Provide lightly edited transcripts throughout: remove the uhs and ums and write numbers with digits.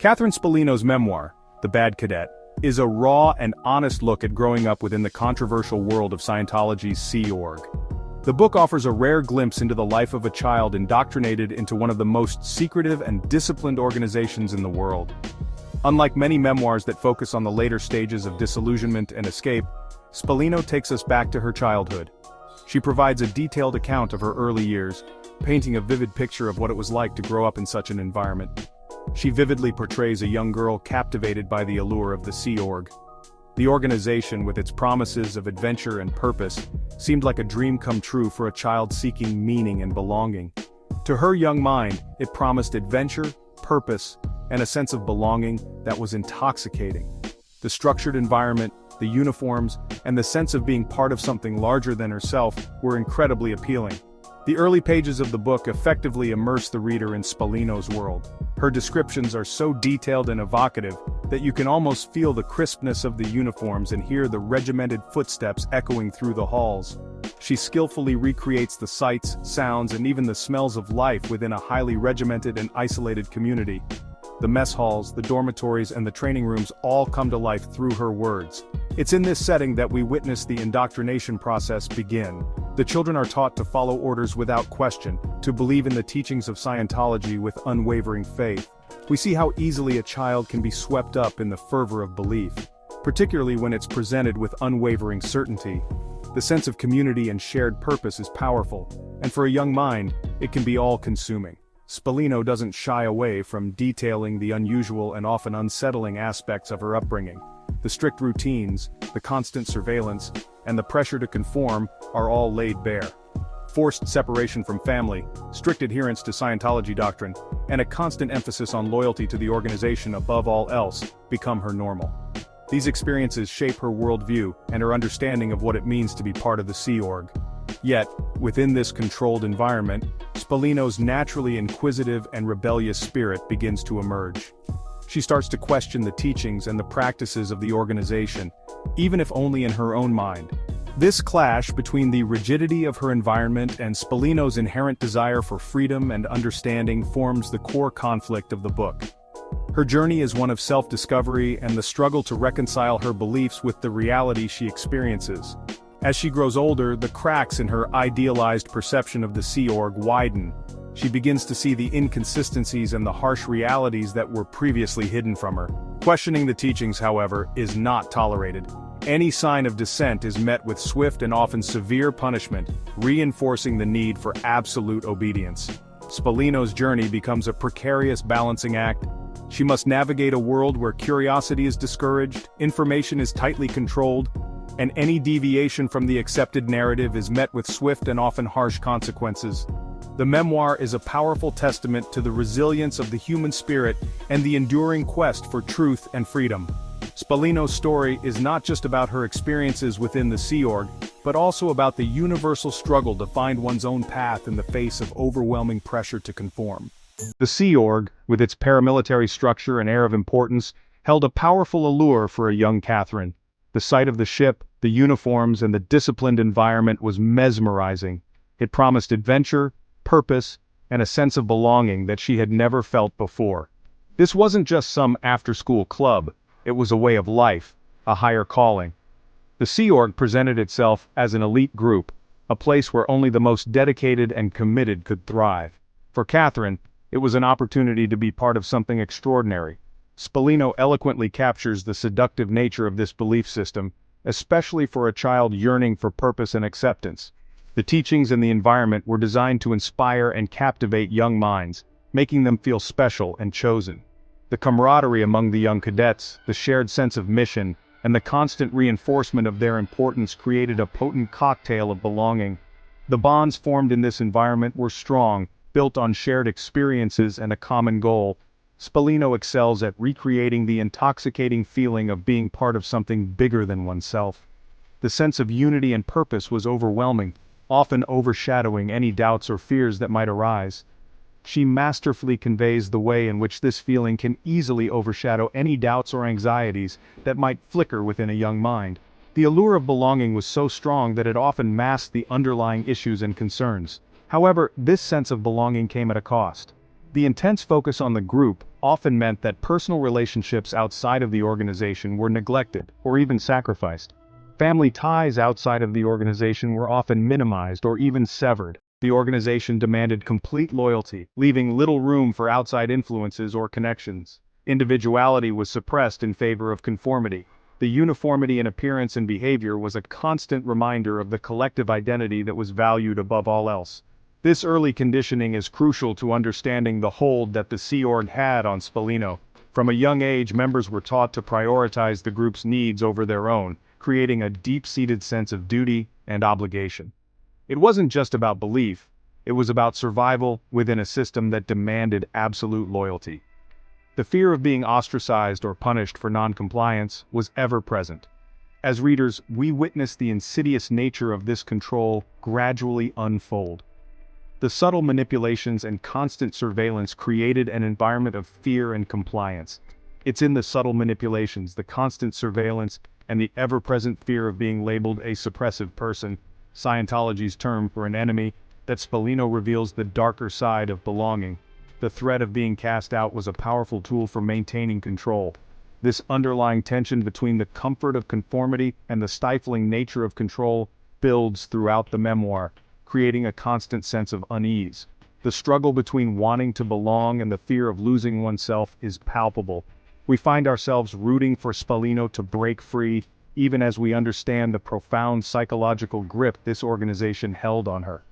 Catherine Spallino's memoir, The Bad Cadet, is a raw and honest look at growing up within the controversial world of Scientology's Sea Org. The book offers a rare glimpse into the life of a child indoctrinated into one of the most secretive and disciplined organizations in the world. Unlike many memoirs that focus on the later stages of disillusionment and escape, Spallino takes us back to her childhood. She provides a detailed account of her early years, painting a vivid picture of what it was like to grow up in such an environment. She vividly portrays a young girl captivated by the allure of the Sea Org. The organization, with its promises of adventure and purpose, seemed like a dream come true for a child seeking meaning and belonging. To her young mind, it promised adventure, purpose, and a sense of belonging that was intoxicating. The structured environment, the uniforms, and the sense of being part of something larger than herself were incredibly appealing. The early pages of the book effectively immerse the reader in Spallino's world. Her descriptions are so detailed and evocative that you can almost feel the crispness of the uniforms and hear the regimented footsteps echoing through the halls. She skillfully recreates the sights, sounds, and even the smells of life within a highly regimented and isolated community. The mess halls, the dormitories, and the training rooms all come to life through her words. It's in this setting that we witness the indoctrination process begin. The children are taught to follow orders without question, to believe in the teachings of Scientology with unwavering faith. We see how easily a child can be swept up in the fervor of belief, particularly when it's presented with unwavering certainty. The sense of community and shared purpose is powerful, and for a young mind, it can be all-consuming. Spallino doesn't shy away from detailing the unusual and often unsettling aspects of her upbringing. The strict routines, the constant surveillance, and the pressure to conform are all laid bare. Forced separation from family, strict adherence to Scientology doctrine, and a constant emphasis on loyalty to the organization above all else become her normal. These experiences shape her worldview and her understanding of what it means to be part of the Sea Org. Yet, within this controlled environment, Spallino's naturally inquisitive and rebellious spirit begins to emerge. She starts to question the teachings and the practices of the organization, even if only in her own mind. This clash between the rigidity of her environment and Spallino's inherent desire for freedom and understanding forms the core conflict of the book. Her journey is one of self-discovery and the struggle to reconcile her beliefs with the reality she experiences. As she grows older, the cracks in her idealized perception of the Sea Org widen. She begins to see the inconsistencies and the harsh realities that were previously hidden from her. Questioning the teachings, however, is not tolerated. Any sign of dissent is met with swift and often severe punishment, reinforcing the need for absolute obedience. Spallino's journey becomes a precarious balancing act. She must navigate a world where curiosity is discouraged, information is tightly controlled, and any deviation from the accepted narrative is met with swift and often harsh consequences. The memoir is a powerful testament to the resilience of the human spirit and the enduring quest for truth and freedom. Spallino's story is not just about her experiences within the Sea Org, but also about the universal struggle to find one's own path in the face of overwhelming pressure to conform. The Sea Org, with its paramilitary structure and air of importance, held a powerful allure for a young Catherine. The sight of the ship, the uniforms, and the disciplined environment was mesmerizing. It promised adventure, purpose, and a sense of belonging that she had never felt before. This wasn't just some after-school club, it was a way of life, a higher calling. The Sea Org presented itself as an elite group, a place where only the most dedicated and committed could thrive. For Catherine, it was an opportunity to be part of something extraordinary. Spallino eloquently captures the seductive nature of this belief system, especially for a child yearning for purpose and acceptance. The teachings and the environment were designed to inspire and captivate young minds, making them feel special and chosen. The camaraderie among the young cadets, the shared sense of mission, and the constant reinforcement of their importance created a potent cocktail of belonging. The bonds formed in this environment were strong, built on shared experiences and a common goal. Spallino excels at recreating the intoxicating feeling of being part of something bigger than oneself. The sense of unity and purpose was overwhelming, often overshadowing any doubts or fears that might arise. She masterfully conveys the way in which this feeling can easily overshadow any doubts or anxieties that might flicker within a young mind. The allure of belonging was so strong that it often masked the underlying issues and concerns. However, this sense of belonging came at a cost. The intense focus on the group, often meant that personal relationships outside of the organization were neglected or even sacrificed. Family ties outside of the organization were often minimized or even severed. The organization demanded complete loyalty, leaving little room for outside influences or connections. Individuality was suppressed in favor of conformity. The uniformity in appearance and behavior was a constant reminder of the collective identity that was valued above all else. This early conditioning is crucial to understanding the hold that the Sea Org had on Spallino. From a young age, members were taught to prioritize the group's needs over their own, creating a deep-seated sense of duty and obligation. It wasn't just about belief, it was about survival within a system that demanded absolute loyalty. The fear of being ostracized or punished for non-compliance was ever present. As readers, we witness the insidious nature of this control gradually unfold. The subtle manipulations and constant surveillance created an environment of fear and compliance. It's in the subtle manipulations, the constant surveillance, and the ever-present fear of being labeled a suppressive person, Scientology's term for an enemy, that Spallino reveals the darker side of belonging. The threat of being cast out was a powerful tool for maintaining control. This underlying tension between the comfort of conformity and the stifling nature of control builds throughout the memoir, creating a constant sense of unease. The struggle between wanting to belong and the fear of losing oneself is palpable. We find ourselves rooting for Spallino to break free, even as we understand the profound psychological grip this organization held on her.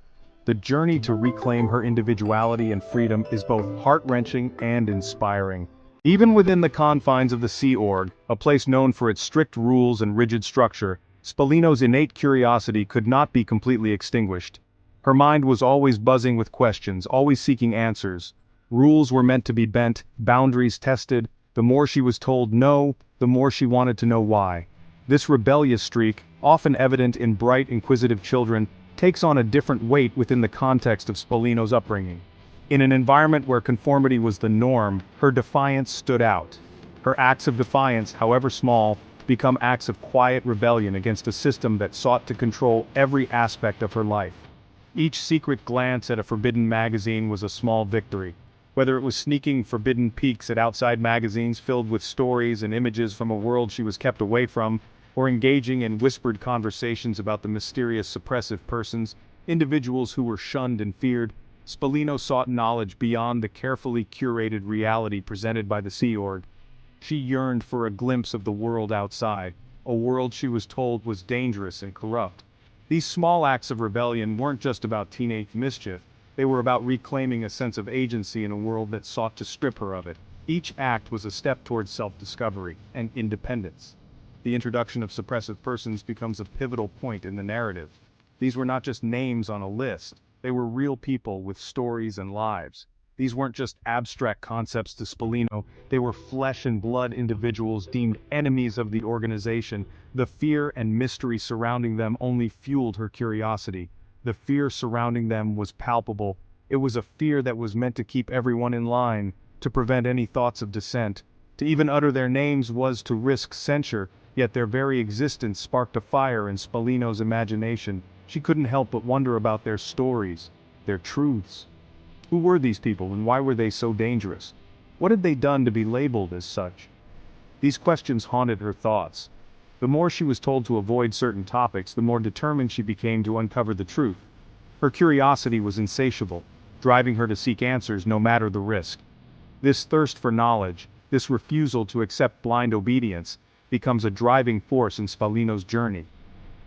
The journey to reclaim her individuality and freedom is both heart-wrenching and inspiring. Even within the confines of the Sea Org, a place known for its strict rules and rigid structure, Spallino's innate curiosity could not be completely extinguished. Her mind was always buzzing with questions, always seeking answers. Rules were meant to be bent, boundaries tested. The more she was told no, the more she wanted to know why. This rebellious streak, often evident in bright, inquisitive children, takes on a different weight within the context of Spallino's upbringing. In an environment where conformity was the norm, her defiance stood out. Her acts of defiance, however small, become acts of quiet rebellion against a system that sought to control every aspect of her life. Each secret glance at a forbidden magazine was a small victory. Whether it was sneaking forbidden peeks at outside magazines filled with stories and images from a world she was kept away from, or engaging in whispered conversations about the mysterious suppressive persons, individuals who were shunned and feared, Spallino sought knowledge beyond the carefully curated reality presented by the Sea Org. She yearned for a glimpse of the world outside, a world she was told was dangerous and corrupt. These small acts of rebellion weren't just about teenage mischief, they were about reclaiming a sense of agency in a world that sought to strip her of it. Each act was a step towards self-discovery and independence. The introduction of suppressive persons becomes a pivotal point in the narrative. These were not just names on a list, they were real people with stories and lives. These weren't just abstract concepts to Spallino, they were flesh and blood individuals deemed enemies of the organization. The fear and mystery surrounding them only fueled her curiosity. The fear surrounding them was palpable. It was a fear that was meant to keep everyone in line, to prevent any thoughts of dissent. To even utter their names was to risk censure, yet their very existence sparked a fire in Spallino's imagination. She couldn't help but wonder about their stories, their truths. Who were these people and why were they so dangerous? What had they done to be labeled as such? These questions haunted her thoughts. The more she was told to avoid certain topics, the more determined she became to uncover the truth. Her curiosity was insatiable, driving her to seek answers no matter the risk. This thirst for knowledge, this refusal to accept blind obedience, becomes a driving force in Spallino's journey.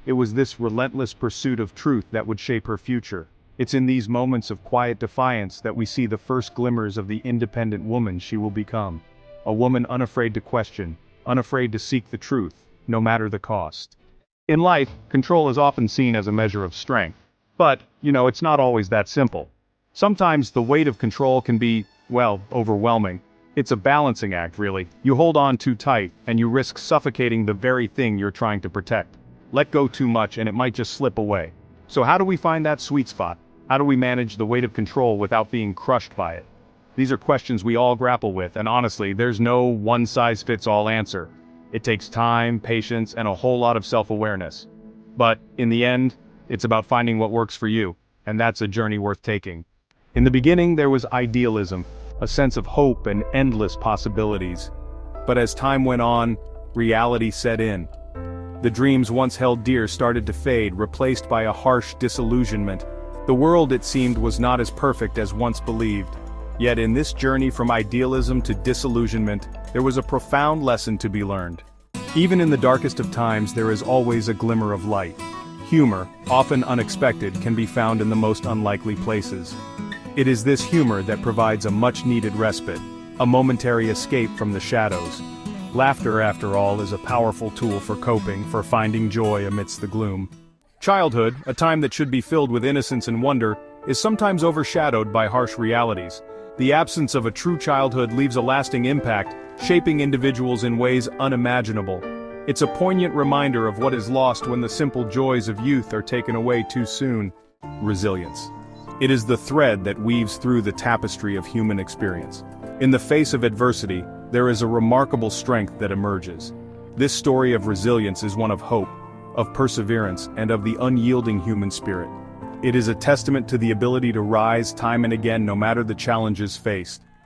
It was this relentless pursuit of truth that would shape her future. It's in these moments of quiet defiance that we see the first glimmers of the independent woman she will become. A woman unafraid to question, unafraid to seek the truth, no matter the cost. In life, control is often seen as a measure of strength. But, it's not always that simple. Sometimes the weight of control can be, overwhelming. It's a balancing act, really. You hold on too tight, and you risk suffocating the very thing you're trying to protect. Let go too much and it might just slip away. So how do we find that sweet spot? How do we manage the weight of control without being crushed by it? These are questions we all grapple with, and honestly, there's no one-size-fits-all answer. It takes time, patience, and a whole lot of self-awareness. But, in the end, it's about finding what works for you, and that's a journey worth taking. In the beginning, there was idealism, a sense of hope and endless possibilities. But as time went on, reality set in. The dreams once held dear started to fade, replaced by a harsh disillusionment. The world, it seemed, was not as perfect as once believed. Yet in this journey from idealism to disillusionment, there was a profound lesson to be learned. Even in the darkest of times, there is always a glimmer of light. Humor, often unexpected, can be found in the most unlikely places. It is this humor that provides a much-needed respite, a momentary escape from the shadows. Laughter, after all, is a powerful tool for coping, for finding joy amidst the gloom. Childhood, a time that should be filled with innocence and wonder, is sometimes overshadowed by harsh realities. The absence of a true childhood leaves a lasting impact, shaping individuals in ways unimaginable. It's a poignant reminder of what is lost when the simple joys of youth are taken away too soon. Resilience. It is the thread that weaves through the tapestry of human experience. In the face of adversity, there is a remarkable strength that emerges. This story of resilience is one of hope, of perseverance, and of the unyielding human spirit. It is a testament to the ability to rise time and again no matter the challenges faced.